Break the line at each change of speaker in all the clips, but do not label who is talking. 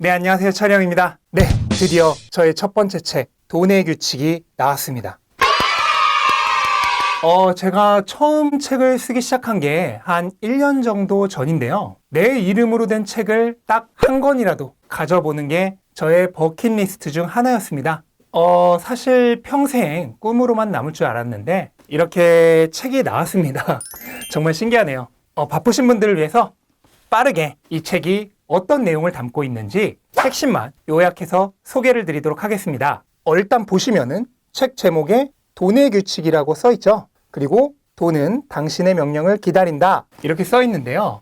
네, 안녕하세요. 촬영입니다. 네, 드디어 저의 첫 번째 책, 돈의 규칙이 나왔습니다. 제가 처음 책을 쓰기 시작한 게 한 1년 정도 전인데요. 내 이름으로 된 책을 딱 한 권이라도 가져보는 게 저의 버킷리스트 중 하나였습니다. 사실 평생 꿈으로만 남을 줄 알았는데 이렇게 책이 나왔습니다. 정말 신기하네요. 바쁘신 분들을 위해서 빠르게 이 책이 어떤 내용을 담고 있는지 핵심만 요약해서 소개를 드리도록 하겠습니다. 일단 보시면은 책 제목에 돈의 규칙이라고 써 있죠. 그리고 돈은 당신의 명령을 기다린다 이렇게 써 있는데요.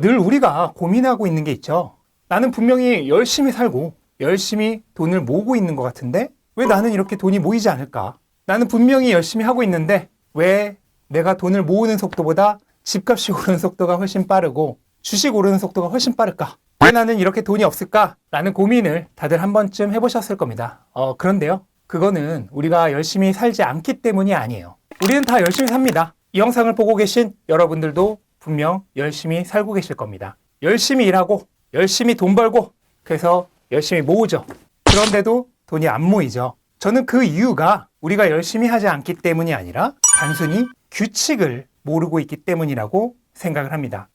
늘 우리가 고민하고 있는 게 있죠. 나는 분명히 열심히 살고 열심히 돈을 모으고 있는 것 같은데 왜 나는 이렇게 돈이 모이지 않을까? 나는 분명히 열심히 하고 있는데 왜 내가 돈을 모으는 속도보다 집값이 오르는 속도가 훨씬 빠르고 주식 오르는 속도가 훨씬 빠를까? 왜 나는 이렇게 돈이 없을까? 라는 고민을 다들 한 번쯤 해보셨을 겁니다. 그런데요. 그거는 우리가 열심히 살지 않기 때문이 아니에요. 우리는 다 열심히 삽니다. 이 영상을 보고 계신 여러분들도 분명 열심히 살고 계실 겁니다. 열심히 일하고 열심히 돈 벌고 그래서 열심히 모으죠. 그런데도 돈이 안 모이죠. 저는 그 이유가 우리가 열심히 하지 않기 때문이 아니라 단순히 규칙을 모르고 있기 때문이라고 생각을 합니다.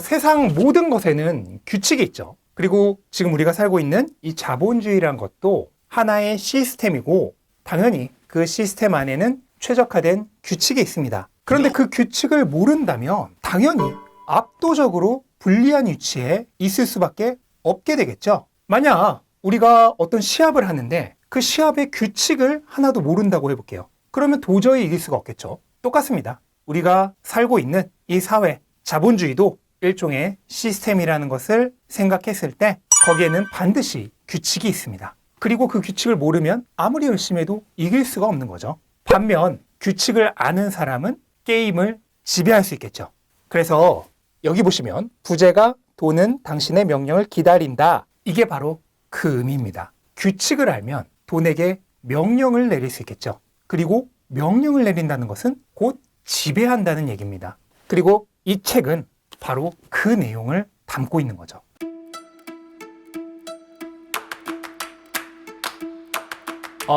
세상 모든 것에는 규칙이 있죠. 그리고 지금 우리가 살고 있는 이 자본주의란 것도 하나의 시스템이고 당연히 그 시스템 안에는 최적화된 규칙이 있습니다. 그런데 그 규칙을 모른다면 당연히 압도적으로 불리한 위치에 있을 수밖에 없게 되겠죠. 만약 우리가 어떤 시합을 하는데 그 시합의 규칙을 하나도 모른다고 해볼게요. 그러면 도저히 이길 수가 없겠죠. 똑같습니다. 우리가 살고 있는 이 사회, 자본주의도 일종의 시스템이라는 것을 생각했을 때 거기에는 반드시 규칙이 있습니다. 그리고 그 규칙을 모르면 아무리 열심히 해도 이길 수가 없는 거죠. 반면 규칙을 아는 사람은 게임을 지배할 수 있겠죠. 그래서 여기 보시면 부제가 돈은 당신의 명령을 기다린다. 이게 바로 그 의미입니다. 규칙을 알면 돈에게 명령을 내릴 수 있겠죠. 그리고 명령을 내린다는 것은 곧 지배한다는 얘기입니다. 그리고 이 책은 바로 그 내용을 담고 있는 거죠.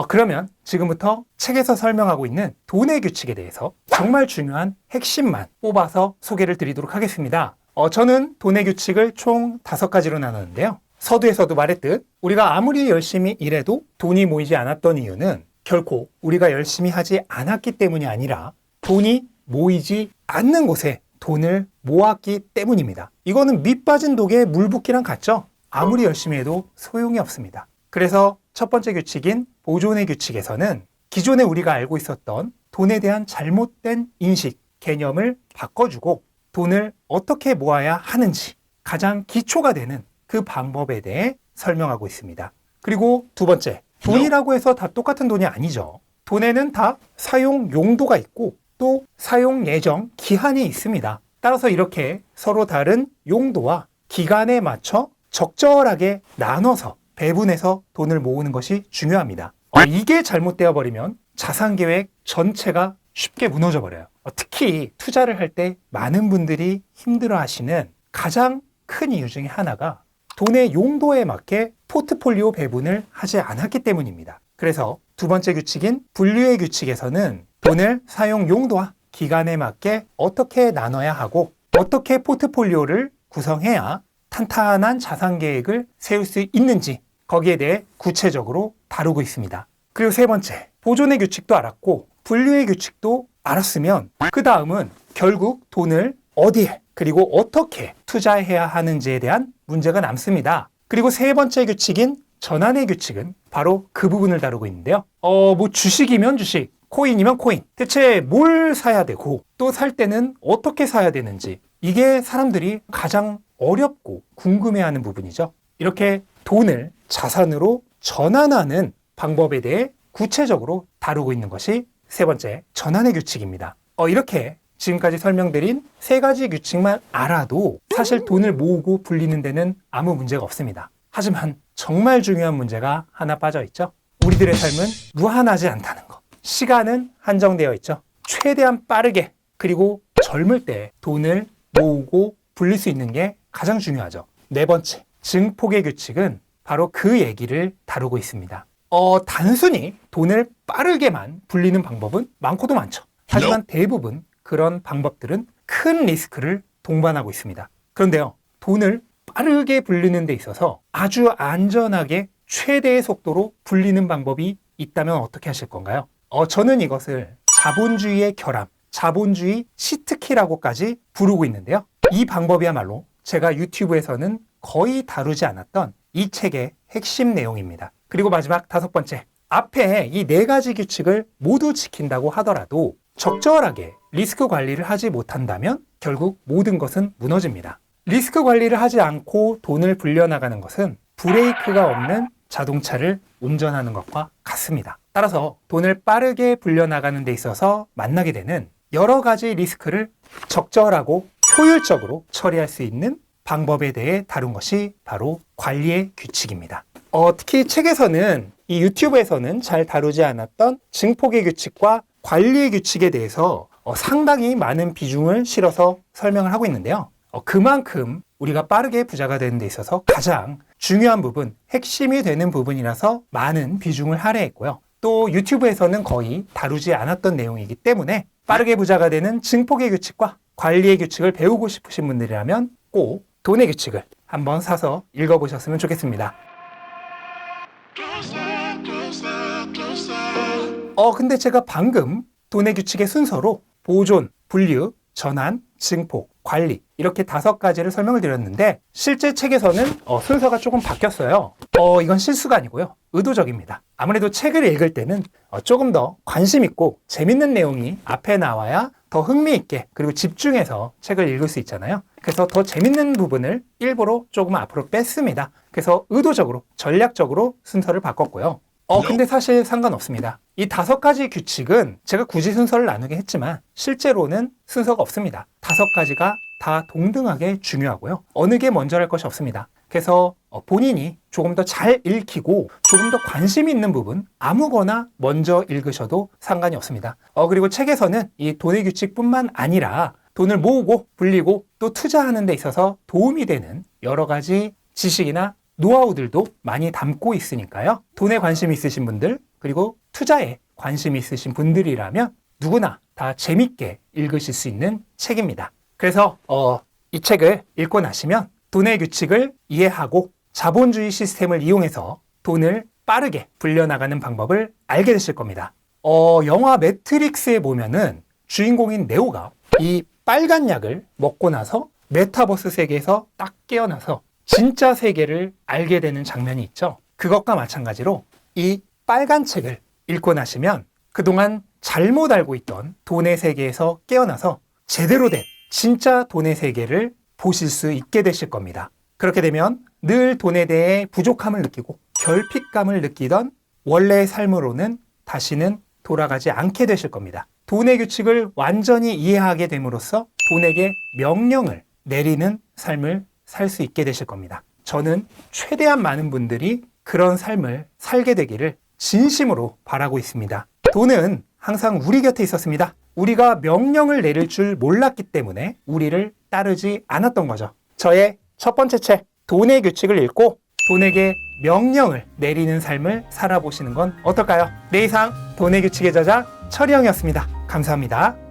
그러면 지금부터 책에서 설명하고 있는 돈의 규칙에 대해서 정말 중요한 핵심만 뽑아서 소개를 드리도록 하겠습니다. 저는 돈의 규칙을 총 5가지로 나눴는데요. 서두에서도 말했듯 우리가 아무리 열심히 일해도 돈이 모이지 않았던 이유는 결코 우리가 열심히 하지 않았기 때문이 아니라 돈이 모이지 않는 곳에 돈을 모았기 때문입니다. 이거는 밑 빠진 독에 물 붓기랑 같죠? 아무리 열심히 해도 소용이 없습니다. 그래서 첫 번째 규칙인 보존의 규칙에서는 기존에 우리가 알고 있었던 돈에 대한 잘못된 인식, 개념을 바꿔주고 돈을 어떻게 모아야 하는지 가장 기초가 되는 그 방법에 대해 설명하고 있습니다. 그리고 두 번째, 돈이라고 해서 다 똑같은 돈이 아니죠. 돈에는 다 사용 용도가 있고 또 사용 예정 기한이 있습니다. 따라서 이렇게 서로 다른 용도와 기간에 맞춰 적절하게 나눠서 배분해서 돈을 모으는 것이 중요합니다. 이게 잘못되어 버리면 자산 계획 전체가 쉽게 무너져 버려요. 특히 투자를 할 때 많은 분들이 힘들어 하시는 가장 큰 이유 중에 하나가 돈의 용도에 맞게 포트폴리오 배분을 하지 않았기 때문입니다. 그래서 두 번째 규칙인 분류의 규칙에서는 돈을 사용 용도와 기간에 맞게 어떻게 나눠야 하고 어떻게 포트폴리오를 구성해야 탄탄한 자산 계획을 세울 수 있는지 거기에 대해 구체적으로 다루고 있습니다. 그리고 세 번째, 보존의 규칙도 알았고 분류의 규칙도 알았으면 그 다음은 결국 돈을 어디에 그리고 어떻게 투자해야 하는지에 대한 문제가 남습니다. 그리고 세 번째 규칙인 전환의 규칙은 바로 그 부분을 다루고 있는데요. 주식이면 주식, 코인이면 코인. 대체 뭘 사야 되고 또 살 때는 어떻게 사야 되는지 이게 사람들이 가장 어렵고 궁금해하는 부분이죠. 이렇게 돈을 자산으로 전환하는 방법에 대해 구체적으로 다루고 있는 것이 세 번째 전환의 규칙입니다. 이렇게 지금까지 설명드린 3가지 규칙만 알아도 사실 돈을 모으고 불리는 데는 아무 문제가 없습니다. 하지만 정말 중요한 문제가 하나 빠져 있죠. 우리들의 삶은 무한하지 않다는 것. 시간은 한정되어 있죠. 최대한 빠르게 그리고 젊을 때 돈을 모으고 불릴 수 있는 게 가장 중요하죠. 네 번째, 증폭의 규칙은 바로 그 얘기를 다루고 있습니다. 단순히 돈을 빠르게만 불리는 방법은 많고도 많죠. 하지만 대부분 그런 방법들은 큰 리스크를 동반하고 있습니다. 그런데요, 돈을 빠르게 불리는 데 있어서 아주 안전하게 최대의 속도로 불리는 방법이 있다면 어떻게 하실 건가요? 저는 이것을 자본주의의 결함, 자본주의 시트키라고까지 부르고 있는데요. 이 방법이야말로 제가 유튜브에서는 거의 다루지 않았던 이 책의 핵심 내용입니다. 그리고 마지막 5번째, 앞에 이 4가지 규칙을 모두 지킨다고 하더라도 적절하게 리스크 관리를 하지 못한다면 결국 모든 것은 무너집니다. 리스크 관리를 하지 않고 돈을 불려나가는 것은 브레이크가 없는 자동차를 운전하는 것과 같습니다. 따라서 돈을 빠르게 불려나가는 데 있어서 만나게 되는 여러 가지 리스크를 적절하고 효율적으로 처리할 수 있는 방법에 대해 다룬 것이 바로 관리의 규칙입니다. 특히 책에서는, 이 유튜브에서는 잘 다루지 않았던 증폭의 규칙과 관리의 규칙에 대해서 상당히 많은 비중을 실어서 설명을 하고 있는데요. 그만큼 우리가 빠르게 부자가 되는 데 있어서 가장 중요한 부분, 핵심이 되는 부분이라서 많은 비중을 할애했고요. 또 유튜브에서는 거의 다루지 않았던 내용이기 때문에 빠르게 부자가 되는 증폭의 규칙과 관리의 규칙을 배우고 싶으신 분들이라면 꼭 돈의 규칙을 한번 사서 읽어보셨으면 좋겠습니다. 근데 제가 방금 돈의 규칙의 순서로 보존, 분류, 전환, 증폭, 관리 이렇게 5가지를 설명을 드렸는데 실제 책에서는 순서가 조금 바뀌었어요. 이건 실수가 아니고요. 의도적입니다. 아무래도 책을 읽을 때는 조금 더 관심 있고 재밌는 내용이 앞에 나와야 더 흥미있게 그리고 집중해서 책을 읽을 수 있잖아요. 그래서 더 재밌는 부분을 일부러 조금 앞으로 뺐습니다. 그래서 의도적으로, 전략적으로 순서를 바꿨고요. 근데 사실 상관없습니다. 이 5가지 규칙은 제가 굳이 순서를 나누게 했지만 실제로는 순서가 없습니다. 5가지가 다 동등하게 중요하고요. 어느 게 먼저랄 것이 없습니다. 그래서 본인이 조금 더 잘 읽히고 조금 더 관심 있는 부분 아무거나 먼저 읽으셔도 상관이 없습니다. 그리고 책에서는 이 돈의 규칙뿐만 아니라 돈을 모으고 불리고 또 투자하는 데 있어서 도움이 되는 여러 가지 지식이나 노하우들도 많이 담고 있으니까요. 돈에 관심 있으신 분들 그리고 투자에 관심 있으신 분들이라면 누구나 다 재밌게 읽으실 수 있는 책입니다. 그래서 이 책을 읽고 나시면 돈의 규칙을 이해하고 자본주의 시스템을 이용해서 돈을 빠르게 불려나가는 방법을 알게 되실 겁니다. 영화 매트릭스에 보면은 주인공인 네오가 이 빨간 약을 먹고 나서 메타버스 세계에서 딱 깨어나서 진짜 세계를 알게 되는 장면이 있죠. 그것과 마찬가지로 이 빨간 책을 읽고 나시면 그동안 잘못 알고 있던 돈의 세계에서 깨어나서 제대로 된 진짜 돈의 세계를 보실 수 있게 되실 겁니다. 그렇게 되면 늘 돈에 대해 부족함을 느끼고 결핍감을 느끼던 원래의 삶으로는 다시는 돌아가지 않게 되실 겁니다. 돈의 규칙을 완전히 이해하게 됨으로써 돈에게 명령을 내리는 삶을 살 수 있게 되실 겁니다. 저는 최대한 많은 분들이 그런 삶을 살게 되기를 진심으로 바라고 있습니다. 돈은 항상 우리 곁에 있었습니다. 우리가 명령을 내릴 줄 몰랐기 때문에 우리를 따르지 않았던 거죠. 저의 첫 번째 책, 돈의 규칙을 읽고 돈에게 명령을 내리는 삶을 살아보시는 건 어떨까요? 내 이상 돈의 규칙의 저자 철이형이었습니다. 감사합니다.